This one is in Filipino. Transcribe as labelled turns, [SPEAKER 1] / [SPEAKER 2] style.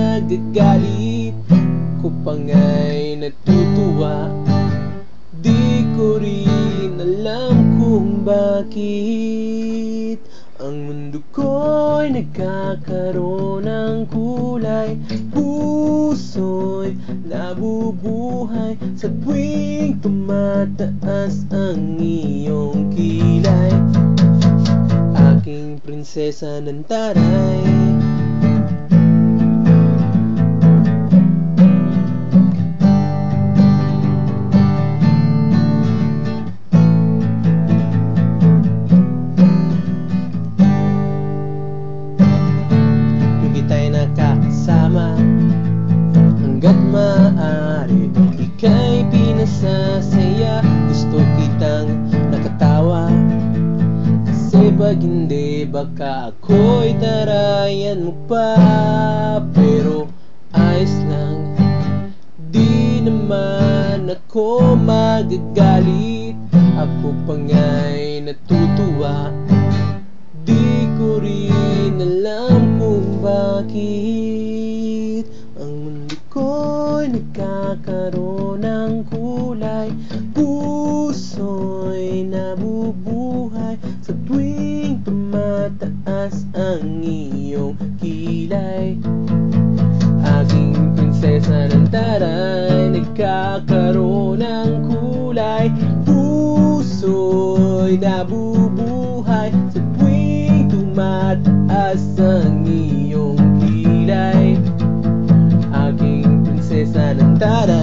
[SPEAKER 1] magagalit, ko pa nga'y natutuwa. Di ko rin alam kung bakit ang mundo ko'y nagkakaroon ng kulay. Puso'y nabubuhay sa tuwing tumataas ang iyong kilay. Aking prinsesa ng taray, hanggat maaari, ika'y pinasasaya. Gusto kitang nakatawa, kasi pag hindi, baka ako'y tarayan mo pa. Pero ayos lang, di naman ako magagalit, ako pa nga'y natutuwa. Di ko rin alam kung bakit ang mundo ko'y nagkakaroon ng kulay. Puso'y nabubuhay sa tuwing tumataas ang iyong kilay. Aking prinsesa ng taray, nagkakaroon ng kulay. Puso'y nabubuhay sa tuwing tumataas ang iyong kilay. Aking prinsesa ng taray.